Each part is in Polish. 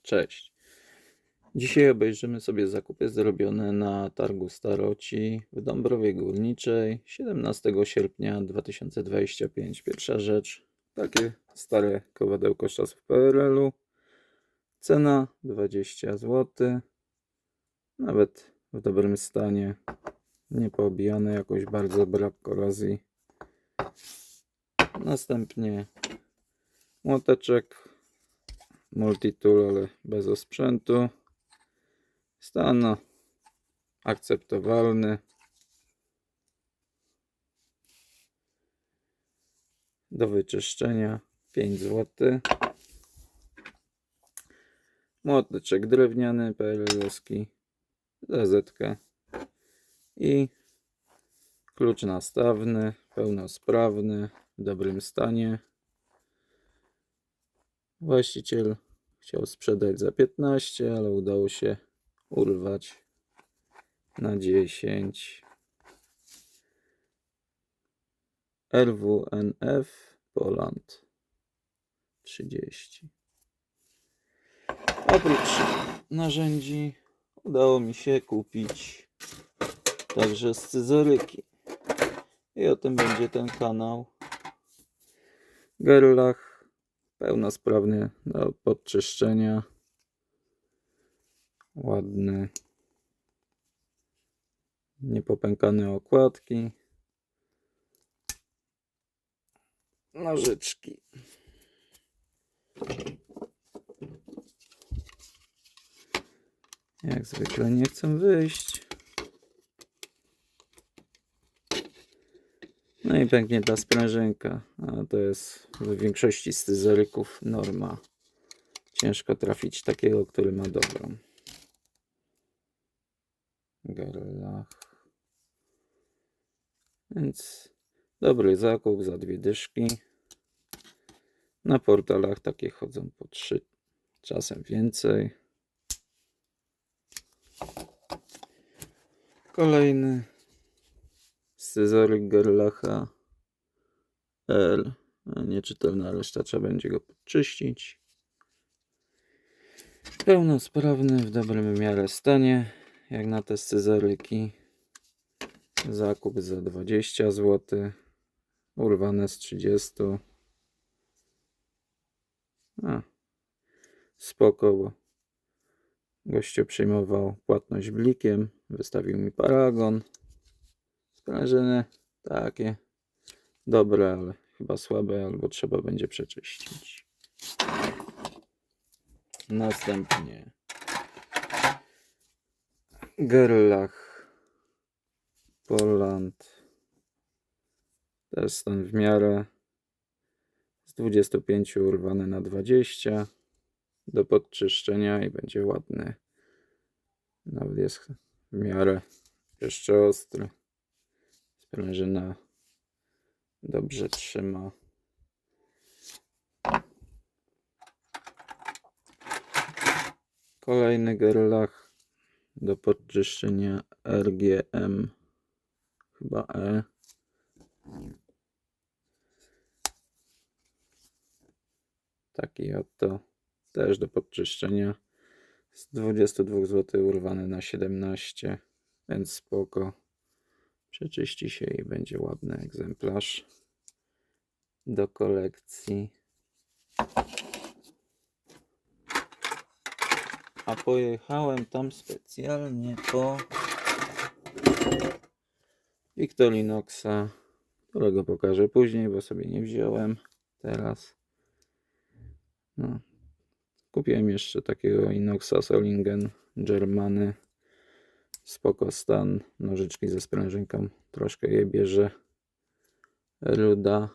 Cześć. Dzisiaj obejrzymy sobie zakupy zrobione na targu Staroci w Dąbrowie Górniczej 17 sierpnia 2025. Pierwsza rzecz, takie stare kowadełko z czasów PRL-u. Cena 20 zł. Nawet w dobrym stanie. Nie poobijane jakoś bardzo, brak korozji. Następnie młoteczek multitool, ale bez osprzętu. Stan akceptowalny. Do wyczyszczenia 5 zł. Młoteczek drewniany PRL-owski, ZZ-kę i klucz nastawny, pełnosprawny, w dobrym stanie. Właściciel chciał sprzedać za 15, ale udało się urwać na 10. RWNF Poland 30. Oprócz narzędzi udało mi się kupić także scyzoryki. I o tym będzie ten kanał. Gerlach pełnosprawny do podczyszczenia. Ładny. Niepopękane okładki. Nożyczki. Jak zwykle nie chcę wyjść. No i pęknięta sprężynka. A to jest w większości scyzoryków norma. Ciężko trafić takiego, który ma dobrą. Gerlach. Więc dobry zakup za 2 dyszki. Na portalach takie chodzą po 3, czasem więcej. Kolejny scyzoryk Gerlacha L. Nieczytelna reszta, trzeba będzie go podczyścić. Pełnosprawny, w dobrym w miarę stanie, jak na te scyzoryki. Zakup za 20 zł. Urwane z 30. Spoko, bo gościu przyjmował płatność blikiem. Wystawił mi paragon. Sprężyny takie dobre, ale chyba słabe, albo trzeba będzie przeczyścić. Następnie Gerlach Poland. Też stan w miarę. Z 25 urwany na 20. Do podczyszczenia i będzie ładny. Nawet jest w miarę jeszcze ostry. Sprężyna dobrze trzyma. Kolejny Gerlach do podczyszczenia RGM, chyba E. Taki oto też do podczyszczenia. Z 22 zł urwany na 17, więc spoko. Przeczyści się i będzie ładny egzemplarz do kolekcji. A pojechałem tam specjalnie po Victorinoxa, którego pokażę później, bo sobie nie wziąłem teraz. No. Kupiłem jeszcze takiego inoxa Solingen Germany. Spoko stan. Nożyczki ze sprężynką. Troszkę je bierze ruda,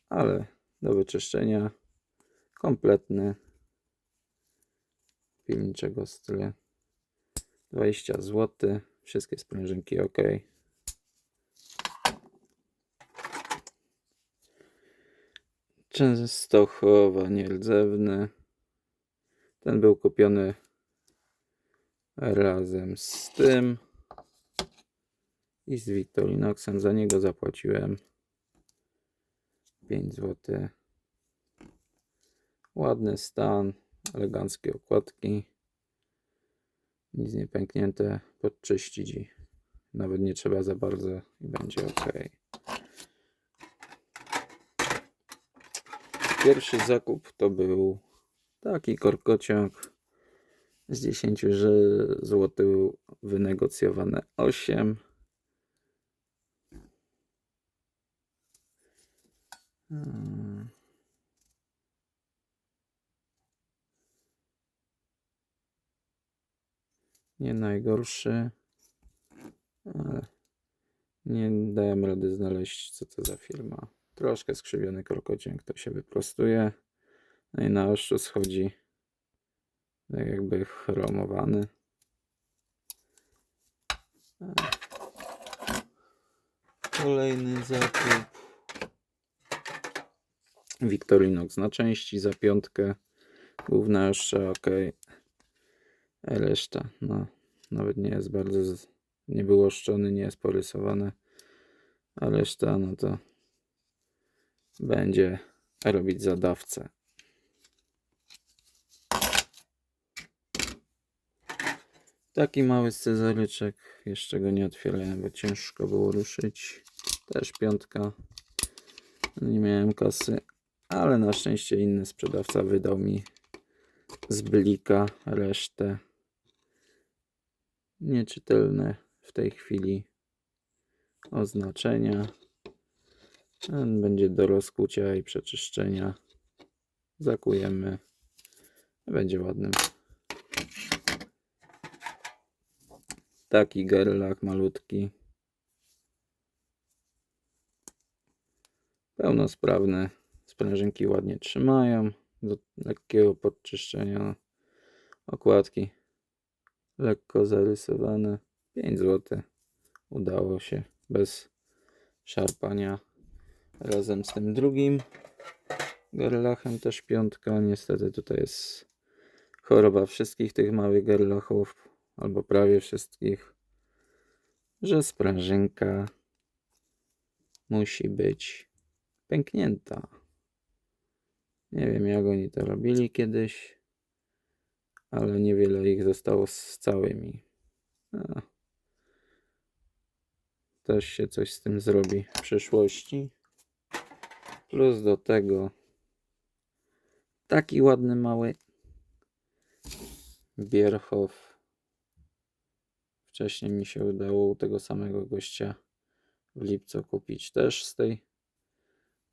ale do wyczyszczenia kompletny. Pilniczego stylu. 20 zł. Wszystkie sprężynki ok. Częstochowa nierdzewny. Ten był kupiony razem z tym i z Victorinoxem. Za niego zapłaciłem 5 zł. Ładny stan. eleganckie okładki. Nic nie pęknięte, podczyścić i nawet nie trzeba za bardzo i będzie ok. Pierwszy zakup to był taki korkociąg z 10 zł wynegocjowane 8. Nie najgorszy, ale nie dałem rady znaleźć, co to za firma. Troszkę skrzywiony korkociąg, to się wyprostuje. No i na ostrzu schodzi tak jakby chromowany. Kolejny zakup. Victorinox na części za 5. Główna ostrza ok. A reszta no nawet nie jest bardzo, nie był oszczony, nie jest porysowane. A reszta no to będzie robić zadawcę. Taki mały scyzoryczek, jeszcze go nie otwierałem, bo ciężko było ruszyć. Też 5. Nie miałem kasy, ale na szczęście inny sprzedawca wydał mi z blika resztę. Nieczytelne w tej chwili oznaczenia. Ten będzie do rozkucia i przeczyszczenia. Zakujemy. Będzie ładnym. Taki gerlach malutki. Pełnosprawny. Sprężynki ładnie trzymają. Do lekkiego podczyszczenia. Okładki lekko zarysowane. 5 zł. Udało się bez szarpania. Razem z tym drugim gerlachem, też 5. Niestety tutaj jest choroba wszystkich tych małych gerlachów, albo prawie wszystkich, że sprężynka musi być pęknięta. Nie wiem, jak oni to robili kiedyś, ale niewiele ich zostało z całymi. Też się coś z tym zrobi w przyszłości. Plus do tego taki ładny mały Bierhoff. Wcześniej mi się udało u tego samego gościa w lipcu kupić też z tej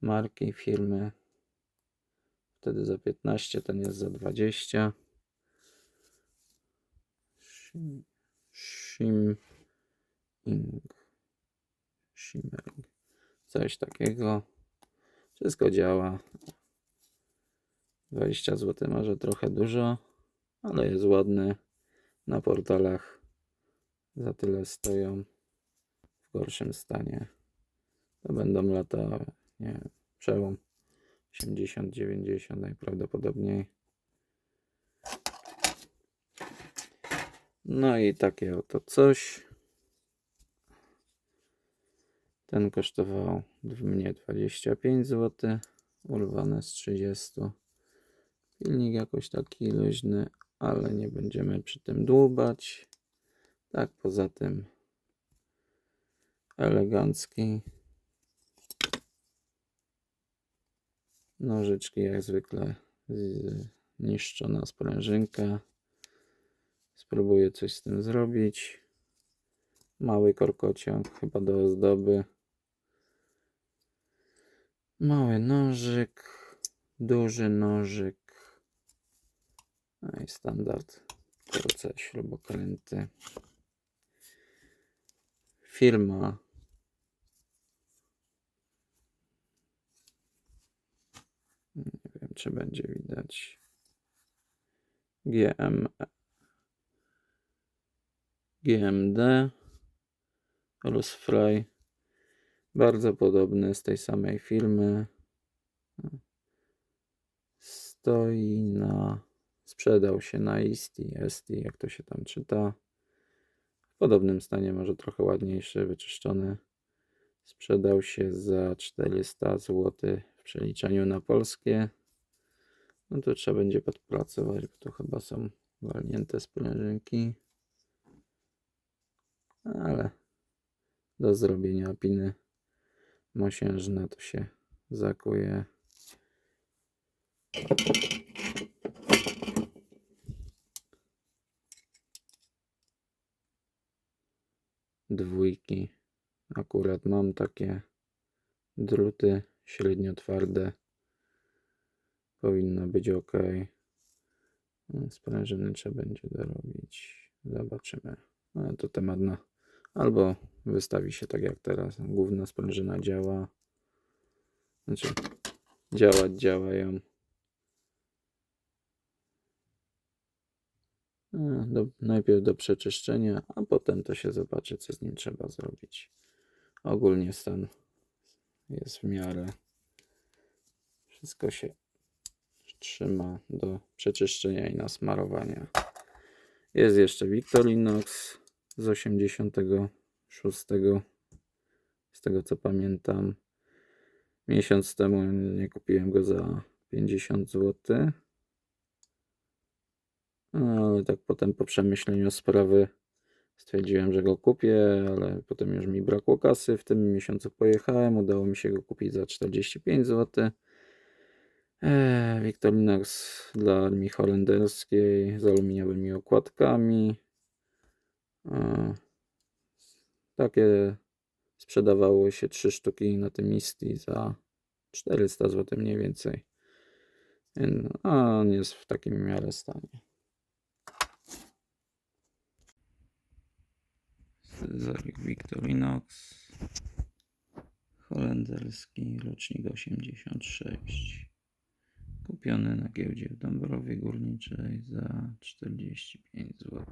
marki, firmy. Wtedy za 15, ten jest za 20. Shimmering. Coś takiego. Wszystko działa. 20 zł może trochę dużo, ale jest ładny. Na portalach za tyle stoją. W gorszym stanie to będą lata, nie wiem, przełom 80-90 najprawdopodobniej. No i takie oto coś. Ten kosztował mnie 25 zł, urwane z 30. Pilnik jakoś taki luźny, ale nie będziemy przy tym dłubać. Tak, poza tym elegancki. Nożyczki jak zwykle, zniszczona sprężynka. Spróbuję coś z tym zrobić. Mały korkociąg, chyba do ozdoby. Mały nożyk, duży nożyk. No i standard korce śrubokręty. Firma nie wiem, czy będzie widać. GMD Rusfry. Bardzo podobny, z tej samej firmy. Stoi na... Sprzedał się na Esti, jak to się tam czyta. W podobnym stanie, może trochę ładniejszy, wyczyszczony. Sprzedał się za 400 zł w przeliczeniu na polskie. No to trzeba będzie podpracować, bo to chyba są walnięte sprężynki. Ale do zrobienia piny mosiężne to się zakuje. Dwójki. Akurat mam takie druty średnio twarde. Powinno być ok. Sprężyny trzeba będzie dorobić. Zobaczymy. Ale to temat na... Albo wystawi się tak jak teraz. Główna sprężyna działa. Znaczy działają. Najpierw do przeczyszczenia, a potem to się zobaczy, co z nim trzeba zrobić. Ogólnie stan jest w miarę. Wszystko się trzyma do przeczyszczenia i nasmarowania. Jest jeszcze Victorinox z 86, z tego co pamiętam. Miesiąc temu nie kupiłem go za 50 zł. Ale tak potem po przemyśleniu sprawy stwierdziłem, że go kupię, ale potem już mi brakło kasy. W tym miesiącu pojechałem, udało mi się go kupić za 45 zł. Victorinox dla armii holenderskiej z aluminiowymi okładkami. Takie sprzedawało się 3 sztuki na tym Misty za 400 zł mniej więcej. A on jest w takim w miarę stanie. Scyzoryk Victorinox holenderski, rocznik 86, kupiony na giełdzie w Dąbrowie Górniczej za 45 zł.